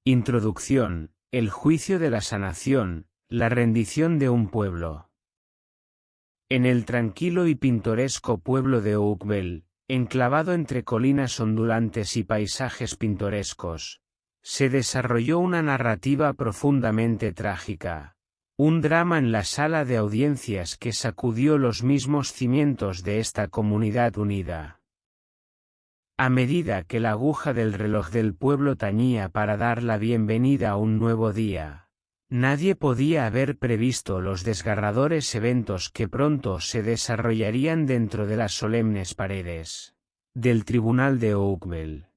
Introducción: el juicio de la sanación, la rendición de un pueblo. En el tranquilo y pintoresco pueblo de Oakville, enclavado entre colinas ondulantes y paisajes pintorescos, se desarrolló una narrativa profundamente trágica, un drama en la sala de audiencias que sacudió los mismos cimientos de esta comunidad unida. A medida que la aguja del reloj del pueblo tañía para dar la bienvenida a un nuevo día, nadie podía haber previsto los desgarradores eventos que pronto se desarrollarían dentro de las solemnes paredes del tribunal de Oakville.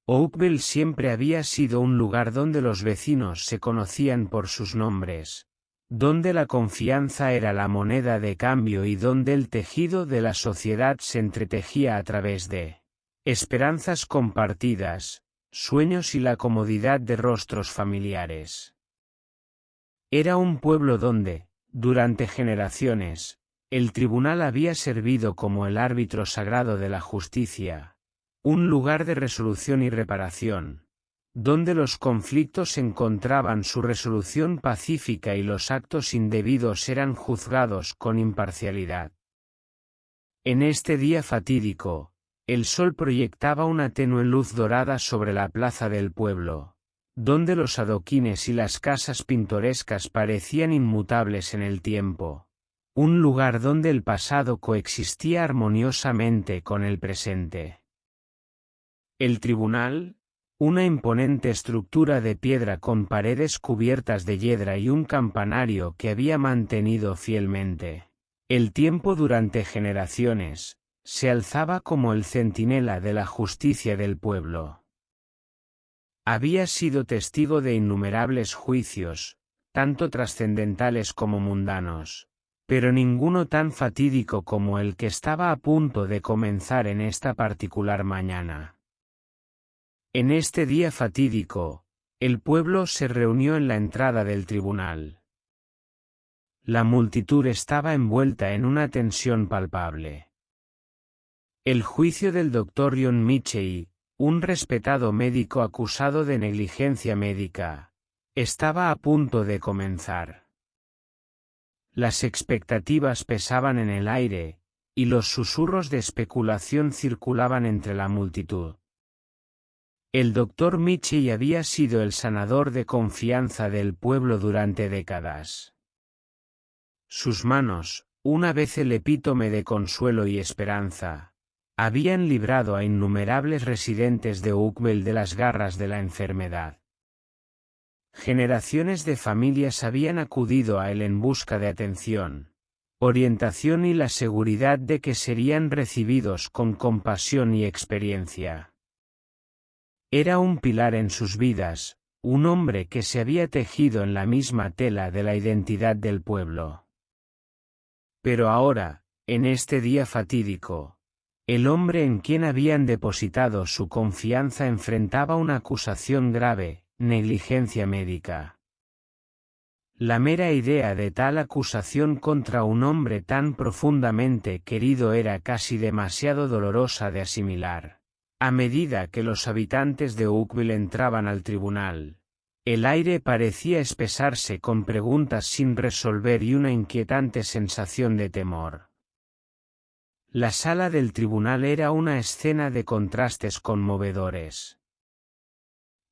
Oakville siempre había sido un lugar donde los vecinos se conocían por sus nombres, donde la confianza era la moneda de cambio y donde el tejido de la sociedad se entretejía a través de esperanzas compartidas, sueños y la comodidad de rostros familiares. Era un pueblo donde, durante generaciones, el tribunal había servido como el árbitro sagrado de la justicia, un lugar de resolución y reparación, donde los conflictos encontraban su resolución pacífica y los actos indebidos eran juzgados con imparcialidad. En este día fatídico, el sol proyectaba una tenue luz dorada sobre la plaza del pueblo, donde los adoquines y las casas pintorescas parecían inmutables en el tiempo, un lugar donde el pasado coexistía armoniosamente con el presente. El tribunal, una imponente estructura de piedra con paredes cubiertas de hiedra y un campanario que había mantenido fielmente el tiempo durante generaciones, se alzaba como el centinela de la justicia del pueblo. Había sido testigo de innumerables juicios, tanto trascendentales como mundanos, pero ninguno tan fatídico como el que estaba a punto de comenzar en esta particular mañana. En este día fatídico, el pueblo se reunió en la entrada del tribunal. La multitud estaba envuelta en una tensión palpable. El juicio del Dr. John Mitchell, un respetado médico acusado de negligencia médica, estaba a punto de comenzar. Las expectativas pesaban en el aire, y los susurros de especulación circulaban entre la multitud. El Dr. Mitchell había sido el sanador de confianza del pueblo durante décadas. Sus manos, una vez el epítome de consuelo y esperanza, habían librado a innumerables residentes de Oakville de las garras de la enfermedad. Generaciones de familias habían acudido a él en busca de atención, orientación y la seguridad de que serían recibidos con compasión y experiencia. Era un pilar en sus vidas, un hombre que se había tejido en la misma tela de la identidad del pueblo. Pero ahora, en este día fatídico, el hombre en quien habían depositado su confianza enfrentaba una acusación grave: negligencia médica. La mera idea de tal acusación contra un hombre tan profundamente querido era casi demasiado dolorosa de asimilar. A medida que los habitantes de Oakville entraban al tribunal, el aire parecía espesarse con preguntas sin resolver y una inquietante sensación de temor. La sala del tribunal era una escena de contrastes conmovedores.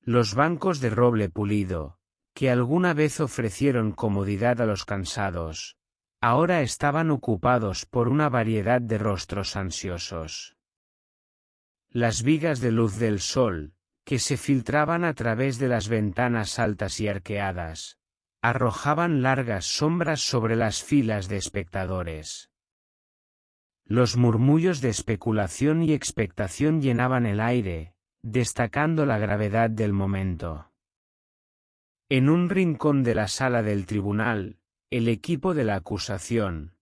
Los bancos de roble pulido, que alguna vez ofrecieron comodidad a los cansados, ahora estaban ocupados por una variedad de rostros ansiosos. Las vigas de luz del sol, que se filtraban a través de las ventanas altas y arqueadas, arrojaban largas sombras sobre las filas de espectadores. Los murmullos de especulación y expectación llenaban el aire, destacando la gravedad del momento. En un rincón de la sala del tribunal, el equipo de la acusación,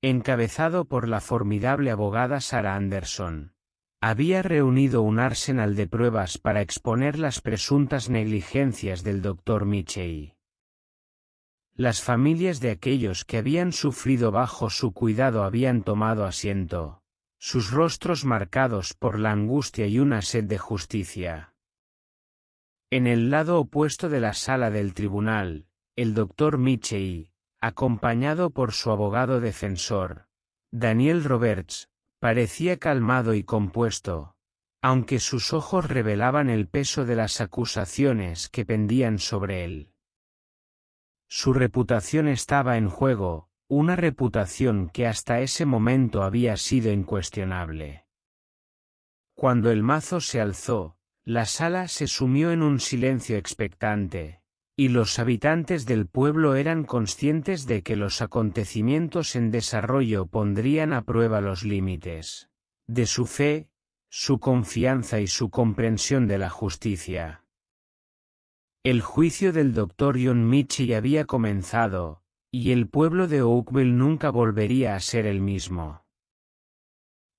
encabezado por la formidable abogada Sarah Anderson, había reunido un arsenal de pruebas para exponer las presuntas negligencias del Dr. Mitchell. Las familias de aquellos que habían sufrido bajo su cuidado habían tomado asiento, sus rostros marcados por la angustia y una sed de justicia. En el lado opuesto de la sala del tribunal, el doctor Michei, acompañado por su abogado defensor, Daniel Roberts, parecía calmado y compuesto, aunque sus ojos revelaban el peso de las acusaciones que pendían sobre él. Su reputación estaba en juego, una reputación que hasta ese momento había sido incuestionable. Cuando el mazo se alzó, la sala se sumió en un silencio expectante, y los habitantes del pueblo eran conscientes de que los acontecimientos en desarrollo pondrían a prueba los límites de su fe, su confianza y su comprensión de la justicia. El juicio del Dr. John Michei había comenzado, y el pueblo de Oakville nunca volvería a ser el mismo.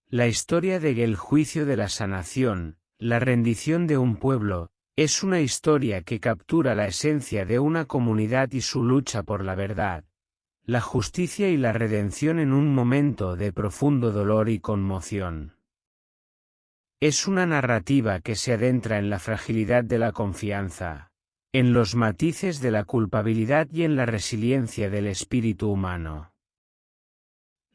La historia del juicio de la sanación, la rendición de un pueblo, es una historia que captura la esencia de una comunidad y su lucha por la verdad, la justicia y la redención en un momento de profundo dolor y conmoción. Es una narrativa que se adentra en la fragilidad de la confianza, en los matices de la culpabilidad y en la resiliencia del espíritu humano.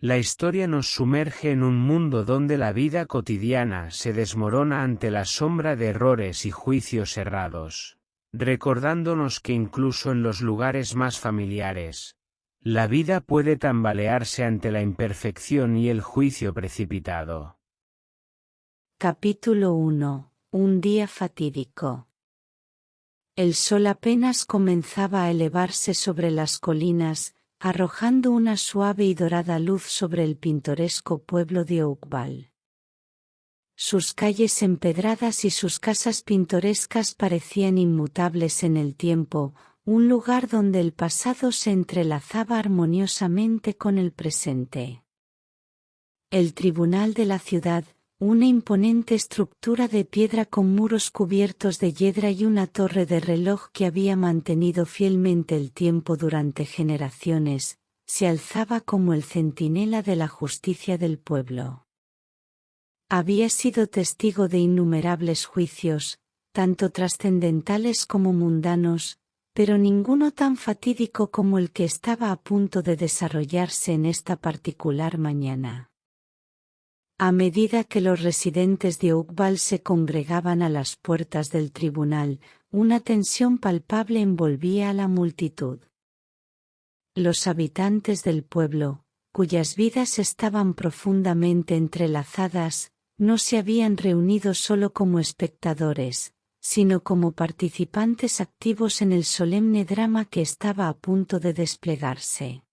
La historia nos sumerge en un mundo donde la vida cotidiana se desmorona ante la sombra de errores y juicios errados, recordándonos que incluso en los lugares más familiares, la vida puede tambalearse ante la imperfección y el juicio precipitado. Capítulo 1. Un día fatídico. El sol apenas comenzaba a elevarse sobre las colinas, arrojando una suave y dorada luz sobre el pintoresco pueblo de Oakville. Sus calles empedradas y sus casas pintorescas parecían inmutables en el tiempo, un lugar donde el pasado se entrelazaba armoniosamente con el presente. El tribunal de la ciudad, una imponente estructura de piedra con muros cubiertos de hiedra y una torre de reloj que había mantenido fielmente el tiempo durante generaciones, se alzaba como el centinela de la justicia del pueblo. Había sido testigo de innumerables juicios, tanto trascendentales como mundanos, pero ninguno tan fatídico como el que estaba a punto de desarrollarse en esta particular mañana. A medida que los residentes de Oakville se congregaban a las puertas del tribunal, una tensión palpable envolvía a la multitud. Los habitantes del pueblo, cuyas vidas estaban profundamente entrelazadas, no se habían reunido solo como espectadores, sino como participantes activos en el solemne drama que estaba a punto de desplegarse.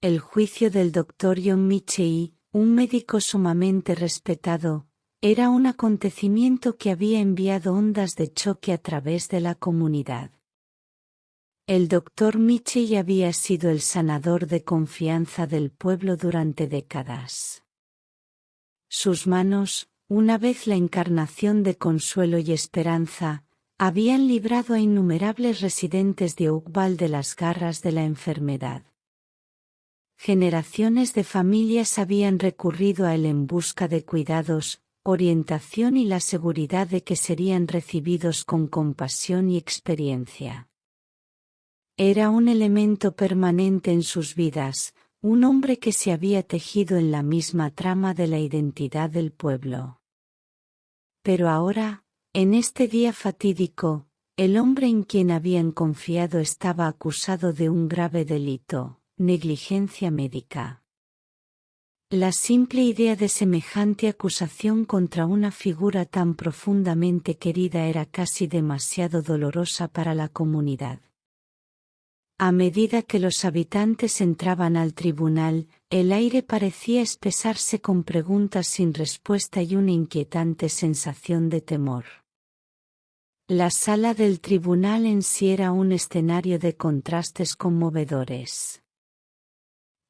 El juicio del Dr. John Michei, un médico sumamente respetado, era un acontecimiento que había enviado ondas de choque a través de la comunidad. El Dr. Michei había sido el sanador de confianza del pueblo durante décadas. Sus manos, una vez la encarnación de consuelo y esperanza, habían librado a innumerables residentes de Oakville de las garras de la enfermedad. Generaciones de familias habían recurrido a él en busca de cuidados, orientación y la seguridad de que serían recibidos con compasión y experiencia. Era un elemento permanente en sus vidas, un hombre que se había tejido en la misma trama de la identidad del pueblo. Pero ahora, en este día fatídico, el hombre en quien habían confiado estaba acusado de un grave delito. Negligencia médica. La simple idea de semejante acusación contra una figura tan profundamente querida era casi demasiado dolorosa para la comunidad. A medida que los habitantes entraban al tribunal, el aire parecía espesarse con preguntas sin respuesta y una inquietante sensación de temor. La sala del tribunal en sí era un escenario de contrastes conmovedores.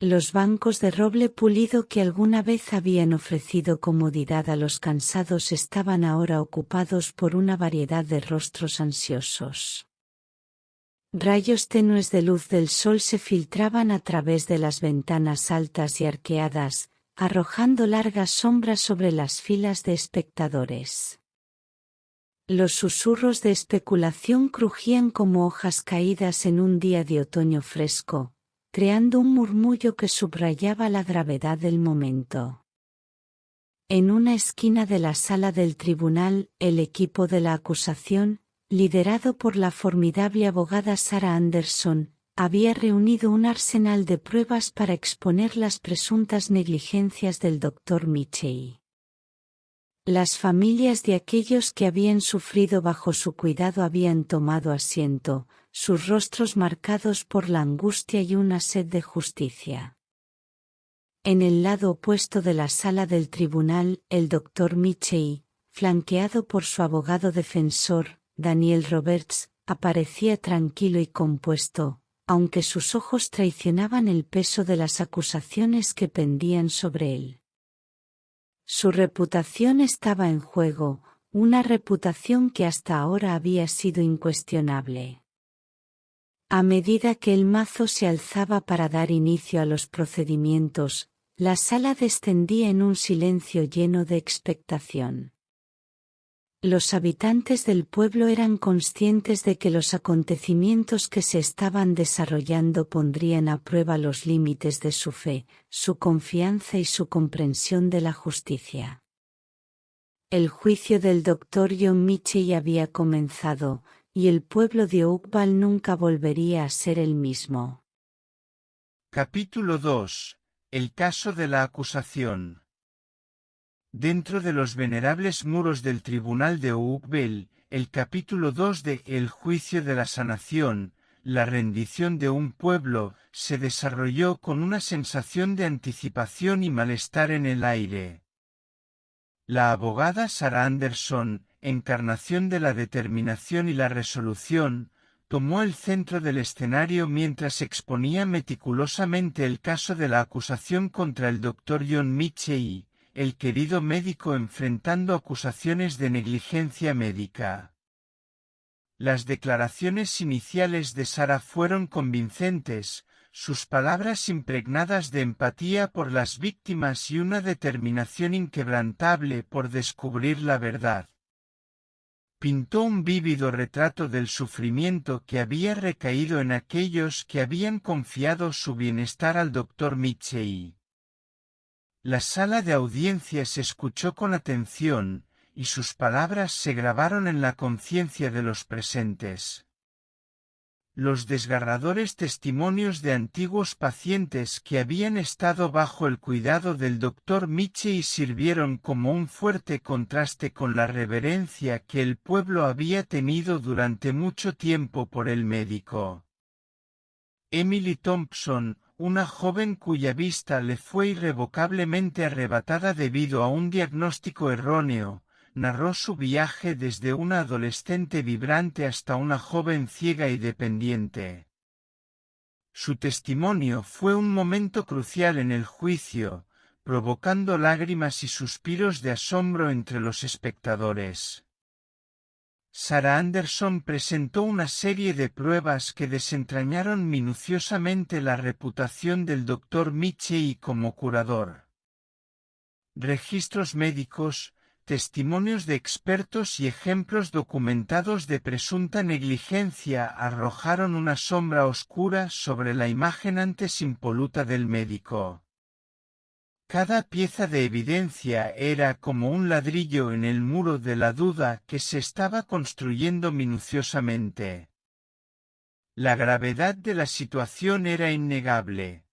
Los bancos de roble pulido que alguna vez habían ofrecido comodidad a los cansados estaban ahora ocupados por una variedad de rostros ansiosos. Rayos tenues de luz del sol se filtraban a través de las ventanas altas y arqueadas, arrojando largas sombras sobre las filas de espectadores. Los susurros de especulación crujían como hojas caídas en un día de otoño fresco, creando un murmullo que subrayaba la gravedad del momento. En una esquina de la sala del tribunal, el equipo de la acusación, liderado por la formidable abogada Sarah Anderson, había reunido un arsenal de pruebas para exponer las presuntas negligencias del Dr. Mitchell. Las familias de aquellos que habían sufrido bajo su cuidado habían tomado asiento, sus rostros marcados por la angustia y una sed de justicia. En el lado opuesto de la sala del tribunal, el Dr. Mitchell, flanqueado por su abogado defensor, Daniel Roberts, aparecía tranquilo y compuesto, aunque sus ojos traicionaban el peso de las acusaciones que pendían sobre él. Su reputación estaba en juego, una reputación que hasta ahora había sido incuestionable. A medida que el mazo se alzaba para dar inicio a los procedimientos, la sala descendía en un silencio lleno de expectación. Los habitantes del pueblo eran conscientes de que los acontecimientos que se estaban desarrollando pondrían a prueba los límites de su fe, su confianza y su comprensión de la justicia. El juicio del Dr. John Mitchell había comenzado, y el pueblo de Oakville nunca volvería a ser el mismo. Capítulo 2. El caso de la acusación. Dentro de los venerables muros del Tribunal de Oakville, el capítulo 2 de El juicio de la sanación, la rendición de un pueblo, se desarrolló con una sensación de anticipación y malestar en el aire. La abogada Sarah Anderson, encarnación de la determinación y la resolución, tomó el centro del escenario mientras exponía meticulosamente el caso de la acusación contra el Dr. John Mitchell, el querido médico enfrentando acusaciones de negligencia médica. Las declaraciones iniciales de Sarah fueron convincentes, sus palabras impregnadas de empatía por las víctimas y una determinación inquebrantable por descubrir la verdad. Pintó un vívido retrato del sufrimiento que había recaído en aquellos que habían confiado su bienestar al Dr. Mitchell. La sala de audiencias escuchó con atención, y sus palabras se grabaron en la conciencia de los presentes. Los desgarradores testimonios de antiguos pacientes que habían estado bajo el cuidado del Dr. Mitchell sirvieron como un fuerte contraste con la reverencia que el pueblo había tenido durante mucho tiempo por el médico. Emily Thompson, una joven cuya vista le fue irrevocablemente arrebatada debido a un diagnóstico erróneo, narró su viaje desde una adolescente vibrante hasta una joven ciega y dependiente. Su testimonio fue un momento crucial en el juicio, provocando lágrimas y suspiros de asombro entre los espectadores. Sarah Anderson presentó una serie de pruebas que desentrañaron minuciosamente la reputación del Dr. Mitchell como curador. Registros médicos, testimonios de expertos y ejemplos documentados de presunta negligencia arrojaron una sombra oscura sobre la imagen antes impoluta del médico. Cada pieza de evidencia era como un ladrillo en el muro de la duda que se estaba construyendo minuciosamente. La gravedad de la situación era innegable.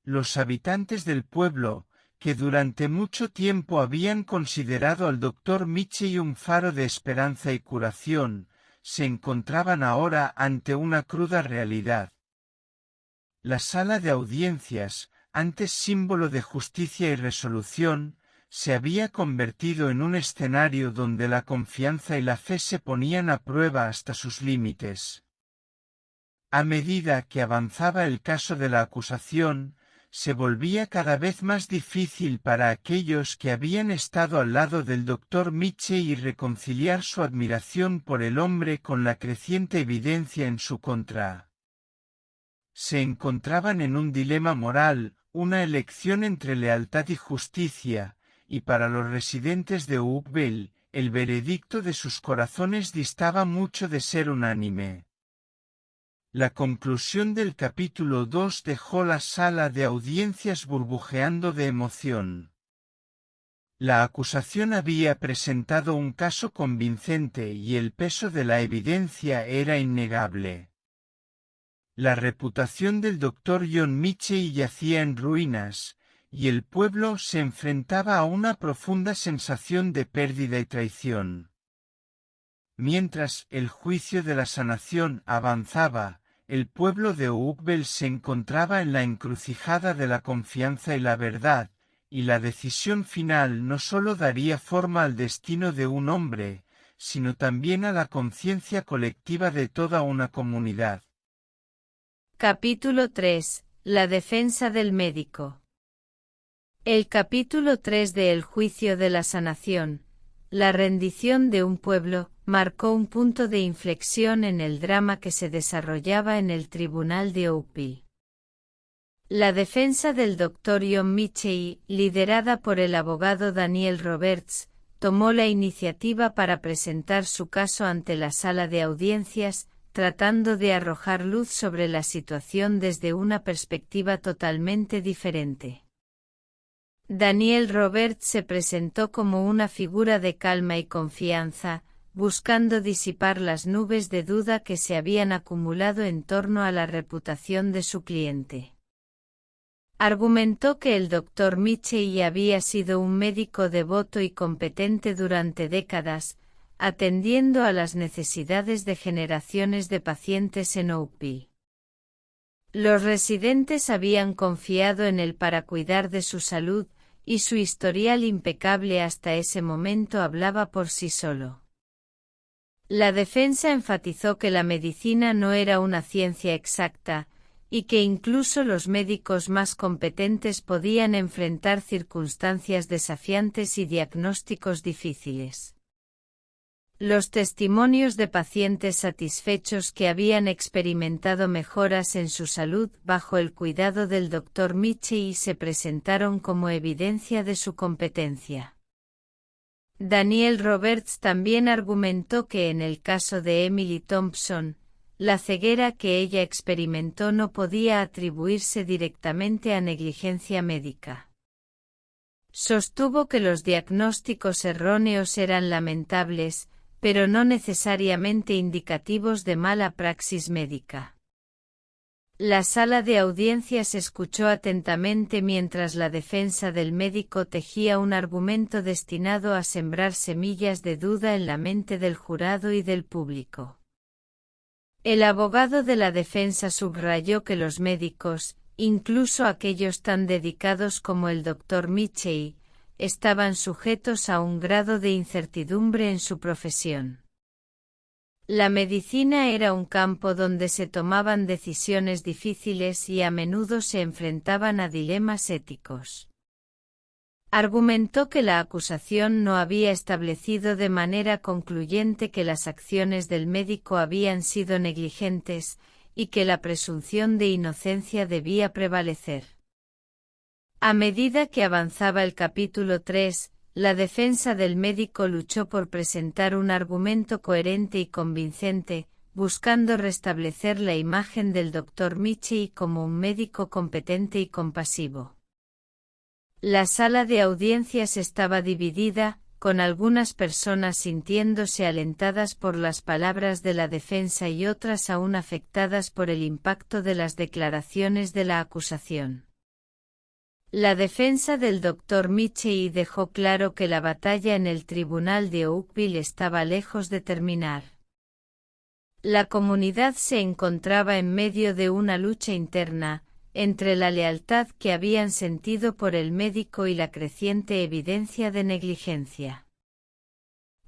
Los habitantes del pueblo, que durante mucho tiempo habían considerado al Dr. Mitchell un faro de esperanza y curación, se encontraban ahora ante una cruda realidad. La sala de audiencias, antes símbolo de justicia y resolución, se había convertido en un escenario donde la confianza y la fe se ponían a prueba hasta sus límites. A medida que avanzaba el caso de la acusación, se volvía cada vez más difícil para aquellos que habían estado al lado del Dr. Mitchell y reconciliar su admiración por el hombre con la creciente evidencia en su contra. Se encontraban en un dilema moral, una elección entre lealtad y justicia, y para los residentes de Oakville, el veredicto de sus corazones distaba mucho de ser unánime. La conclusión del capítulo 2 dejó la sala de audiencias burbujeando de emoción. La acusación había presentado un caso convincente y el peso de la evidencia era innegable. La reputación del Dr. John Mitchell yacía en ruinas, y el pueblo se enfrentaba a una profunda sensación de pérdida y traición. Mientras el juicio de la sanación avanzaba, el pueblo de Oakville se encontraba en la encrucijada de la confianza y la verdad, y la decisión final no sólo daría forma al destino de un hombre, sino también a la conciencia colectiva de toda una comunidad. Capítulo 3. La defensa del médico. El capítulo 3 de El juicio de la sanación, la rendición de un pueblo, marcó un punto de inflexión en el drama que se desarrollaba en el tribunal de Oakville. La defensa del Dr. John Mitchell, liderada por el abogado Daniel Roberts, tomó la iniciativa para presentar su caso ante la sala de audiencias, tratando de arrojar luz sobre la situación desde una perspectiva totalmente diferente. Daniel Roberts se presentó como una figura de calma y confianza, buscando disipar las nubes de duda que se habían acumulado en torno a la reputación de su cliente. Argumentó que el Dr. Mitchell había sido un médico devoto y competente durante décadas, atendiendo a las necesidades de generaciones de pacientes en Oakville. Los residentes habían confiado en él para cuidar de su salud, y su historial impecable hasta ese momento hablaba por sí solo. La defensa enfatizó que la medicina no era una ciencia exacta, y que incluso los médicos más competentes podían enfrentar circunstancias desafiantes y diagnósticos difíciles. Los testimonios de pacientes satisfechos que habían experimentado mejoras en su salud bajo el cuidado del Dr. Mitchell se presentaron como evidencia de su competencia. Daniel Roberts también argumentó que en el caso de Emily Thompson, la ceguera que ella experimentó no podía atribuirse directamente a negligencia médica. Sostuvo que los diagnósticos erróneos eran lamentables, pero no necesariamente indicativos de mala praxis médica. La sala de audiencias escuchó atentamente mientras la defensa del médico tejía un argumento destinado a sembrar semillas de duda en la mente del jurado y del público. El abogado de la defensa subrayó que los médicos, incluso aquellos tan dedicados como el Dr. Mitchell, estaban sujetos a un grado de incertidumbre en su profesión. La medicina era un campo donde se tomaban decisiones difíciles y a menudo se enfrentaban a dilemas éticos. Argumentó que la acusación no había establecido de manera concluyente que las acciones del médico habían sido negligentes, y que la presunción de inocencia debía prevalecer. A medida que avanzaba el capítulo 3, la defensa del médico luchó por presentar un argumento coherente y convincente, buscando restablecer la imagen del Dr. Mitchell como un médico competente y compasivo. La sala de audiencias estaba dividida, con algunas personas sintiéndose alentadas por las palabras de la defensa y otras aún afectadas por el impacto de las declaraciones de la acusación. La defensa del Dr. Mitchell dejó claro que la batalla en el tribunal de Oakville estaba lejos de terminar. La comunidad se encontraba en medio de una lucha interna, entre la lealtad que habían sentido por el médico y la creciente evidencia de negligencia.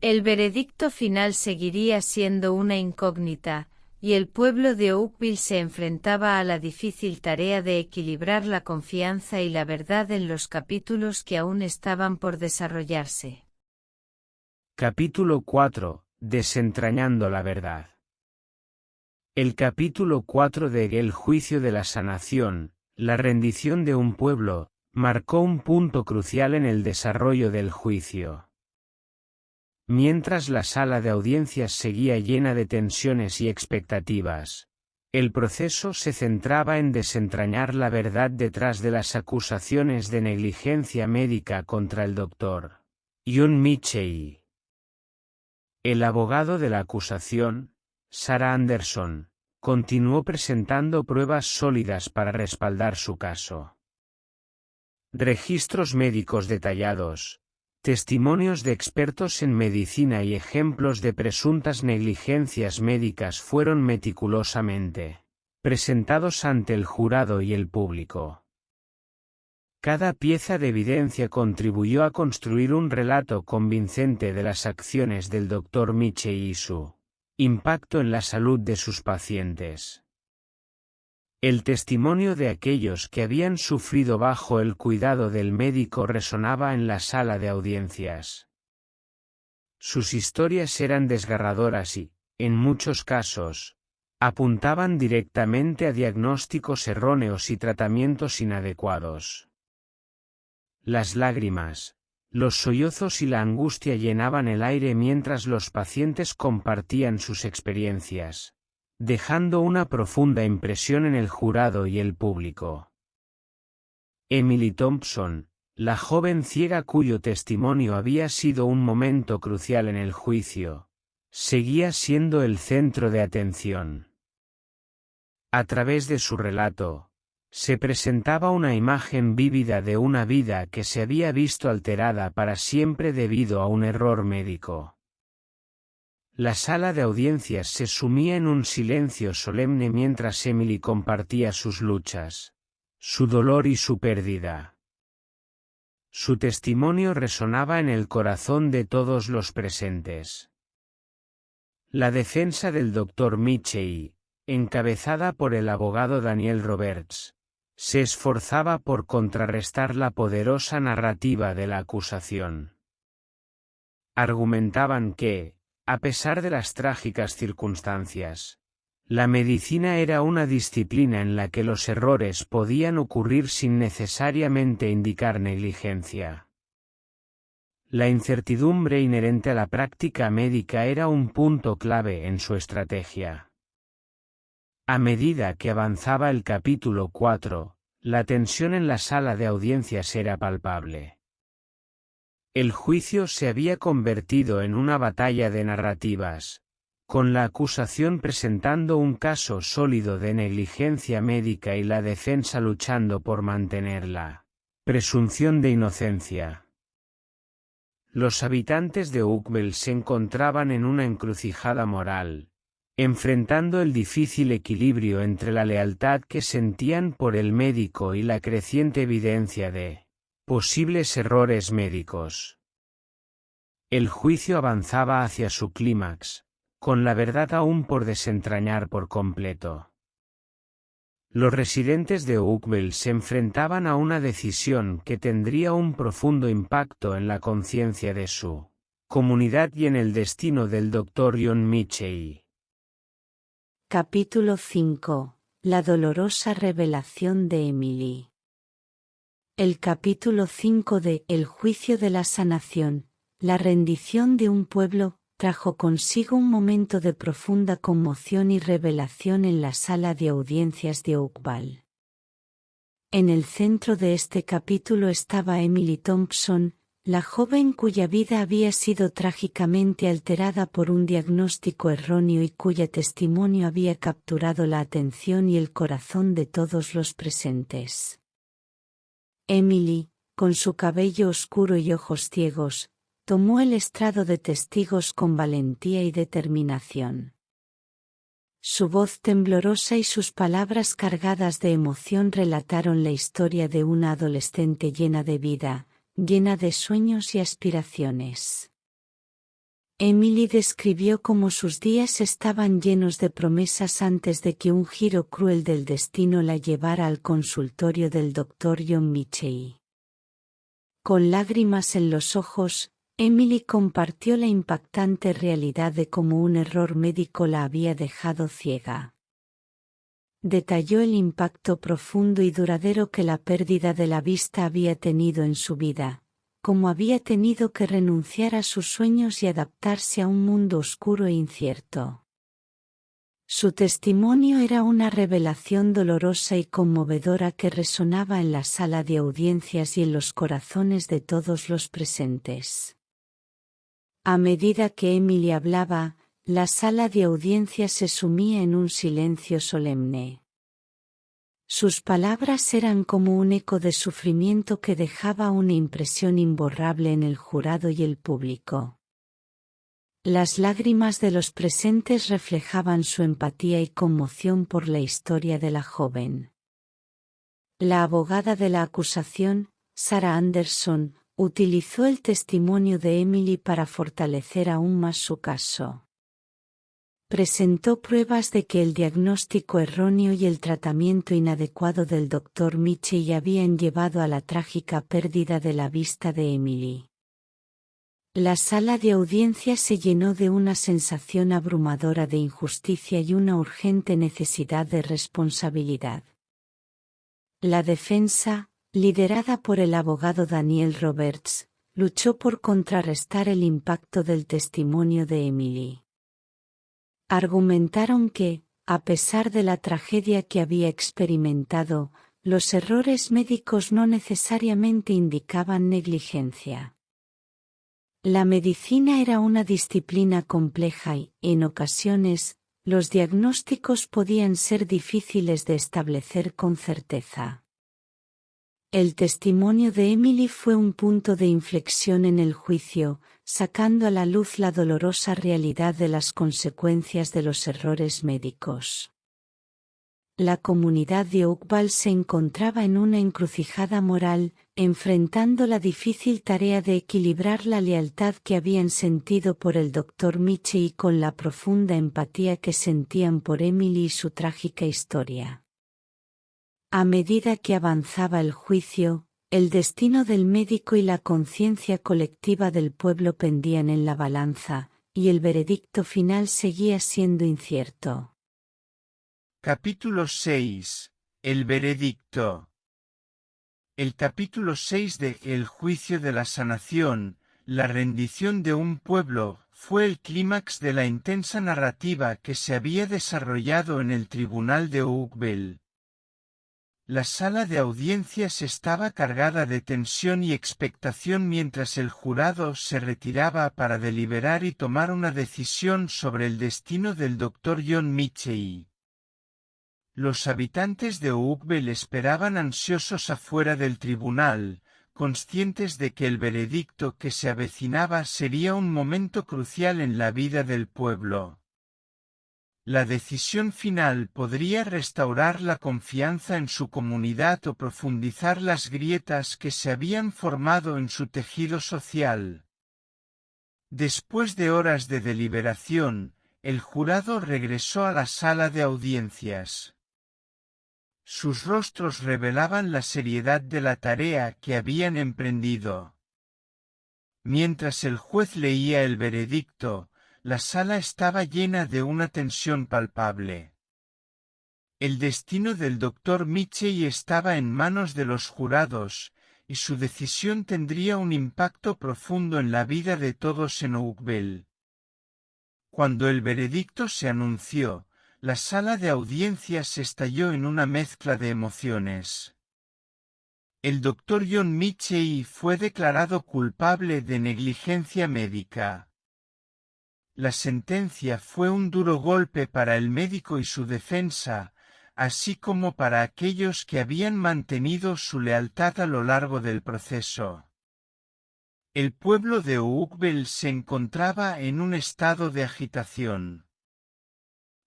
El veredicto final seguiría siendo una incógnita, y el pueblo de Oakville se enfrentaba a la difícil tarea de equilibrar la confianza y la verdad en los capítulos que aún estaban por desarrollarse. Capítulo 4. Desentrañando la verdad. El capítulo 4 de El juicio de la sanación, la rendición de un pueblo, marcó un punto crucial en el desarrollo del juicio. Mientras la sala de audiencias seguía llena de tensiones y expectativas, el proceso se centraba en desentrañar la verdad detrás de las acusaciones de negligencia médica contra el Dr. John Mitchell. El abogado de la acusación, Sarah Anderson, continuó presentando pruebas sólidas para respaldar su caso. Registros médicos detallados, testimonios de expertos en medicina y ejemplos de presuntas negligencias médicas fueron meticulosamente presentados ante el jurado y el público. Cada pieza de evidencia contribuyó a construir un relato convincente de las acciones del Dr. Mitchell y su impacto en la salud de sus pacientes. El testimonio de aquellos que habían sufrido bajo el cuidado del médico resonaba en la sala de audiencias. Sus historias eran desgarradoras y, en muchos casos, apuntaban directamente a diagnósticos erróneos y tratamientos inadecuados. Las lágrimas, los sollozos y la angustia llenaban el aire mientras los pacientes compartían sus experiencias, dejando una profunda impresión en el jurado y el público. Emily Thompson, la joven ciega cuyo testimonio había sido un momento crucial en el juicio, seguía siendo el centro de atención. A través de su relato, se presentaba una imagen vívida de una vida que se había visto alterada para siempre debido a un error médico. La sala de audiencias se sumía en un silencio solemne mientras Emily compartía sus luchas, su dolor y su pérdida. Su testimonio resonaba en el corazón de todos los presentes. La defensa del Dr. Mitchell, encabezada por el abogado Daniel Roberts, se esforzaba por contrarrestar la poderosa narrativa de la acusación. Argumentaban que, a pesar de las trágicas circunstancias, la medicina era una disciplina en la que los errores podían ocurrir sin necesariamente indicar negligencia. La incertidumbre inherente a la práctica médica era un punto clave en su estrategia. A medida que avanzaba el capítulo 4, la tensión en la sala de audiencias era palpable. El juicio se había convertido en una batalla de narrativas, con la acusación presentando un caso sólido de negligencia médica y la defensa luchando por mantener la presunción de inocencia. Los habitantes de Oakville se encontraban en una encrucijada moral, enfrentando el difícil equilibrio entre la lealtad que sentían por el médico y la creciente evidencia de posibles errores médicos. El juicio avanzaba hacia su clímax, con la verdad aún por desentrañar por completo. Los residentes de Oakville se enfrentaban a una decisión que tendría un profundo impacto en la conciencia de su comunidad y en el destino del Dr. John Mitchell. Capítulo 5. La dolorosa revelación de Emily. El capítulo 5 de El juicio de la sanación, la rendición de un pueblo, trajo consigo un momento de profunda conmoción y revelación en la sala de audiencias de Oakville. En el centro de este capítulo estaba Emily Thompson, la joven cuya vida había sido trágicamente alterada por un diagnóstico erróneo y cuyo testimonio había capturado la atención y el corazón de todos los presentes. Emily, con su cabello oscuro y ojos ciegos, tomó el estrado de testigos con valentía y determinación. Su voz temblorosa y sus palabras cargadas de emoción relataron la historia de una adolescente llena de vida, llena de sueños y aspiraciones. Emily describió cómo sus días estaban llenos de promesas antes de que un giro cruel del destino la llevara al consultorio del Dr. John Mitchell. Con lágrimas en los ojos, Emily compartió la impactante realidad de cómo un error médico la había dejado ciega. Detalló el impacto profundo y duradero que la pérdida de la vista había tenido en su vida, cómo había tenido que renunciar a sus sueños y adaptarse a un mundo oscuro e incierto. Su testimonio era una revelación dolorosa y conmovedora que resonaba en la sala de audiencias y en los corazones de todos los presentes. A medida que Emily hablaba, la sala de audiencias se sumía en un silencio solemne. Sus palabras eran como un eco de sufrimiento que dejaba una impresión imborrable en el jurado y el público. Las lágrimas de los presentes reflejaban su empatía y conmoción por la historia de la joven. La abogada de la acusación, Sarah Anderson, utilizó el testimonio de Emily para fortalecer aún más su caso. Presentó pruebas de que el diagnóstico erróneo y el tratamiento inadecuado del Dr. Mitchell habían llevado a la trágica pérdida de la vista de Emily. La sala de audiencia se llenó de una sensación abrumadora de injusticia y una urgente necesidad de responsabilidad. La defensa, liderada por el abogado Daniel Roberts, luchó por contrarrestar el impacto del testimonio de Emily. Argumentaron que, a pesar de la tragedia que había experimentado, los errores médicos no necesariamente indicaban negligencia. La medicina era una disciplina compleja y, en ocasiones, los diagnósticos podían ser difíciles de establecer con certeza. El testimonio de Emily fue un punto de inflexión en el juicio, sacando a la luz la dolorosa realidad de las consecuencias de los errores médicos. La comunidad de Oakville se encontraba en una encrucijada moral, enfrentando la difícil tarea de equilibrar la lealtad que habían sentido por el Dr. Mitchell y con la profunda empatía que sentían por Emily y su trágica historia. A medida que avanzaba el juicio, el destino del médico y la conciencia colectiva del pueblo pendían en la balanza, y el veredicto final seguía siendo incierto. Capítulo 6. El veredicto. El capítulo 6 de El juicio de la sanación, la rendición de un pueblo, fue el clímax de la intensa narrativa que se había desarrollado en el tribunal de Oakville. La sala de audiencias estaba cargada de tensión y expectación mientras el jurado se retiraba para deliberar y tomar una decisión sobre el destino del Dr. John Mitchell. Los habitantes de Oakville esperaban ansiosos afuera del tribunal, conscientes de que el veredicto que se avecinaba sería un momento crucial en la vida del pueblo. La decisión final podría restaurar la confianza en su comunidad o profundizar las grietas que se habían formado en su tejido social. Después de horas de deliberación, el jurado regresó a la sala de audiencias. Sus rostros revelaban la seriedad de la tarea que habían emprendido. Mientras el juez leía el veredicto, la sala estaba llena de una tensión palpable. El destino del Dr. Mitchell estaba en manos de los jurados, y su decisión tendría un impacto profundo en la vida de todos en Oakville. Cuando el veredicto se anunció, la sala de audiencias estalló en una mezcla de emociones. El Dr. John Mitchell fue declarado culpable de negligencia médica. La sentencia fue un duro golpe para el médico y su defensa, así como para aquellos que habían mantenido su lealtad a lo largo del proceso. El pueblo de Oakville se encontraba en un estado de agitación.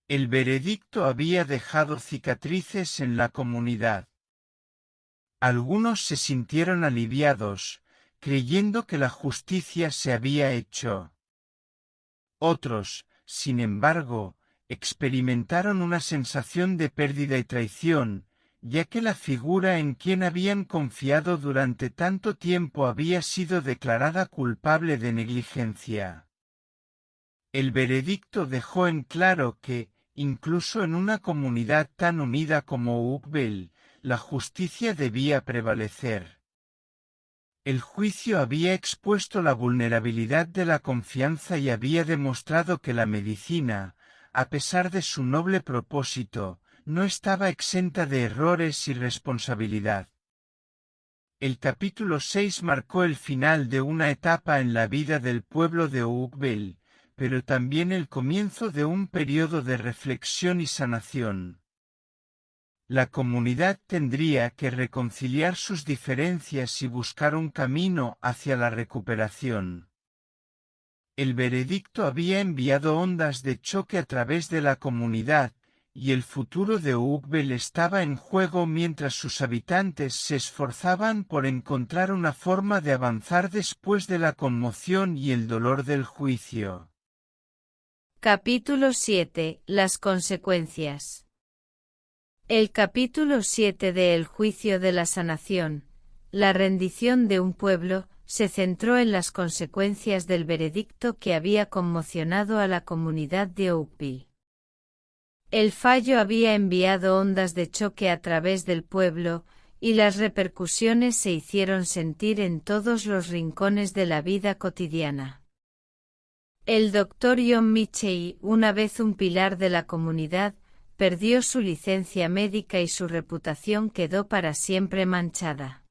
El veredicto había dejado cicatrices en la comunidad. Algunos se sintieron aliviados, creyendo que la justicia se había hecho. Otros, sin embargo, experimentaron una sensación de pérdida y traición, ya que la figura en quien habían confiado durante tanto tiempo había sido declarada culpable de negligencia. El veredicto dejó en claro que, incluso en una comunidad tan unida como Oakville, la justicia debía prevalecer. El juicio había expuesto la vulnerabilidad de la confianza y había demostrado que la medicina, a pesar de su noble propósito, no estaba exenta de errores y responsabilidad. El capítulo 6 marcó el final de una etapa en la vida del pueblo de Oakville, pero también el comienzo de un periodo de reflexión y sanación. La comunidad tendría que reconciliar sus diferencias y buscar un camino hacia la recuperación. El veredicto había enviado ondas de choque a través de la comunidad, y el futuro de Oakville estaba en juego mientras sus habitantes se esforzaban por encontrar una forma de avanzar después de la conmoción y el dolor del juicio. Capítulo 7. Las consecuencias. El capítulo 7 de El juicio de la sanación, la rendición de un pueblo, se centró en las consecuencias del veredicto que había conmocionado a la comunidad de Oakville. El fallo había enviado ondas de choque a través del pueblo, y las repercusiones se hicieron sentir en todos los rincones de la vida cotidiana. El Dr. John Mitchell, una vez un pilar de la comunidad, perdió su licencia médica y su reputación quedó para siempre manchada.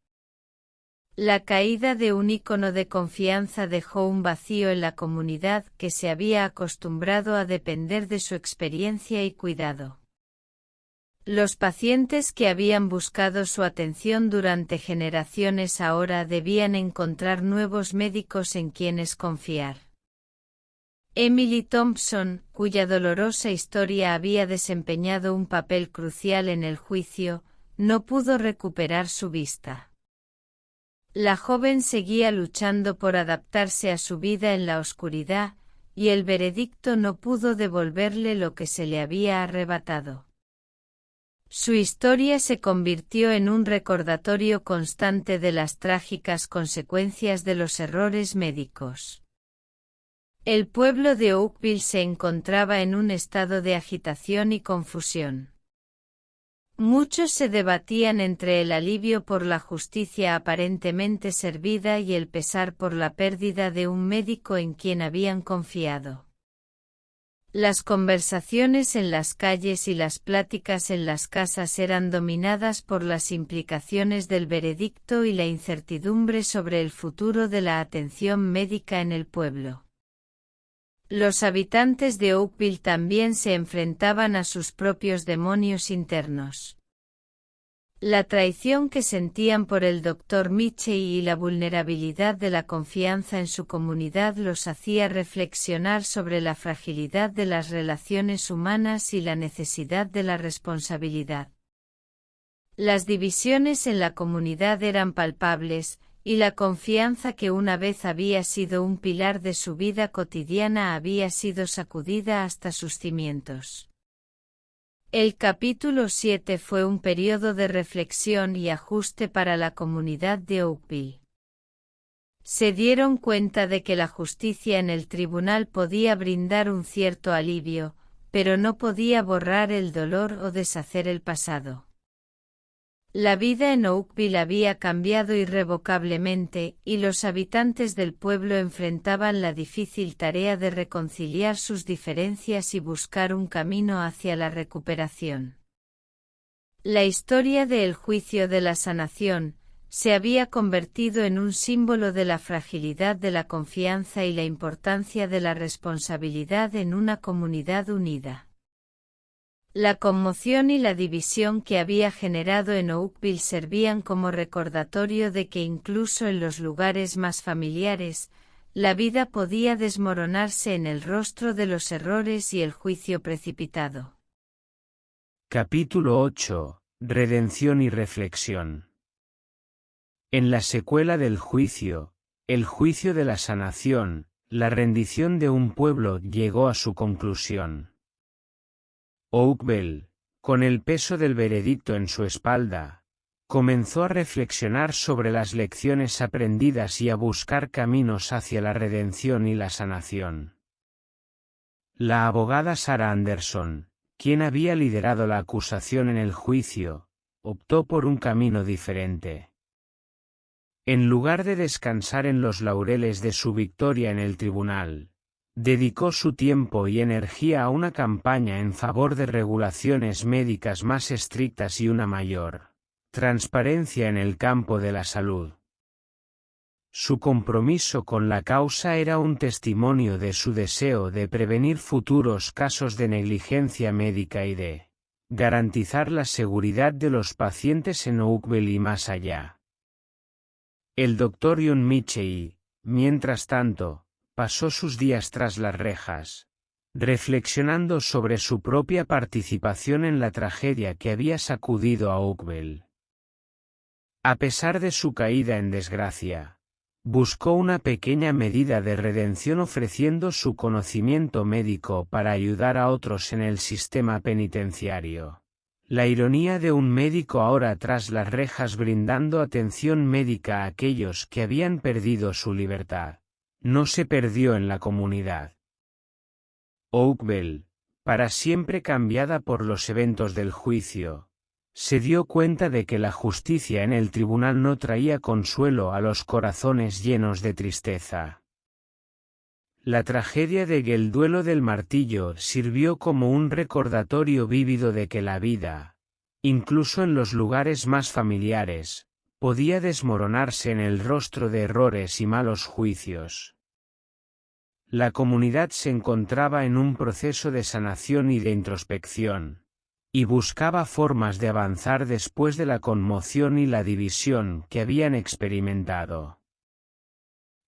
La caída de un ícono de confianza dejó un vacío en la comunidad que se había acostumbrado a depender de su experiencia y cuidado. Los pacientes que habían buscado su atención durante generaciones ahora debían encontrar nuevos médicos en quienes confiar. Emily Thompson, cuya dolorosa historia había desempeñado un papel crucial en el juicio, no pudo recuperar su vista. La joven seguía luchando por adaptarse a su vida en la oscuridad, y el veredicto no pudo devolverle lo que se le había arrebatado. Su historia se convirtió en un recordatorio constante de las trágicas consecuencias de los errores médicos. El pueblo de Oakville se encontraba en un estado de agitación y confusión. Muchos se debatían entre el alivio por la justicia aparentemente servida y el pesar por la pérdida de un médico en quien habían confiado. Las conversaciones en las calles y las pláticas en las casas eran dominadas por las implicaciones del veredicto y la incertidumbre sobre el futuro de la atención médica en el pueblo. Los habitantes de Oakville también se enfrentaban a sus propios demonios internos. La traición que sentían por el Dr. Mitchell y la vulnerabilidad de la confianza en su comunidad los hacía reflexionar sobre la fragilidad de las relaciones humanas y la necesidad de la responsabilidad. Las divisiones en la comunidad eran palpables, y la confianza que una vez había sido un pilar de su vida cotidiana había sido sacudida hasta sus cimientos. El capítulo 7 fue un periodo de reflexión y ajuste para la comunidad de Oakville. Se dieron cuenta de que la justicia en el tribunal podía brindar un cierto alivio, pero no podía borrar el dolor o deshacer el pasado. La vida en Oakville había cambiado irrevocablemente, y los habitantes del pueblo enfrentaban la difícil tarea de reconciliar sus diferencias y buscar un camino hacia la recuperación. La historia del juicio de la sanación se había convertido en un símbolo de la fragilidad de la confianza y la importancia de la responsabilidad en una comunidad unida. La conmoción y la división que había generado en Oakville servían como recordatorio de que incluso en los lugares más familiares, la vida podía desmoronarse en el rostro de los errores y el juicio precipitado. Capítulo 8. Redención y reflexión. En la secuela del juicio, el juicio de la sanación, la rendición de un pueblo llegó a su conclusión. Oakville, con el peso del veredicto en su espalda, comenzó a reflexionar sobre las lecciones aprendidas y a buscar caminos hacia la redención y la sanación. La abogada Sarah Anderson, quien había liderado la acusación en el juicio, optó por un camino diferente. En lugar de descansar en los laureles de su victoria en el tribunal, dedicó su tiempo y energía a una campaña en favor de regulaciones médicas más estrictas y una mayor transparencia en el campo de la salud. Su compromiso con la causa era un testimonio de su deseo de prevenir futuros casos de negligencia médica y de garantizar la seguridad de los pacientes en Oakville y más allá. El Dr. John Michie, mientras tanto, pasó sus días tras las rejas, reflexionando sobre su propia participación en la tragedia que había sacudido a Oakville. A pesar de su caída en desgracia, buscó una pequeña medida de redención ofreciendo su conocimiento médico para ayudar a otros en el sistema penitenciario. La ironía de un médico ahora tras las rejas brindando atención médica a aquellos que habían perdido su libertad, no se perdió en la comunidad. Oakville, para siempre cambiada por los eventos del juicio, se dio cuenta de que la justicia en el tribunal no traía consuelo a los corazones llenos de tristeza. La tragedia el duelo del martillo sirvió como un recordatorio vívido de que la vida, incluso en los lugares más familiares, podía desmoronarse en el rostro de errores y malos juicios. La comunidad se encontraba en un proceso de sanación y de introspección, y buscaba formas de avanzar después de la conmoción y la división que habían experimentado.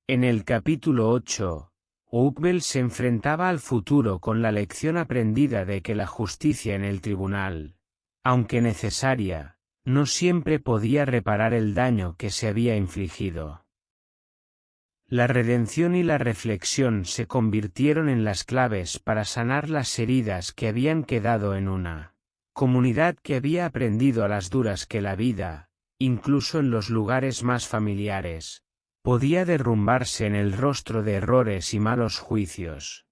En el capítulo 8, Oakville se enfrentaba al futuro con la lección aprendida de que la justicia en el tribunal, aunque necesaria, no siempre podía reparar el daño que se había infligido. La redención y la reflexión se convirtieron en las claves para sanar las heridas que habían quedado en una comunidad que había aprendido a las duras que la vida, incluso en los lugares más familiares, podía derrumbarse en el rostro de errores y malos juicios.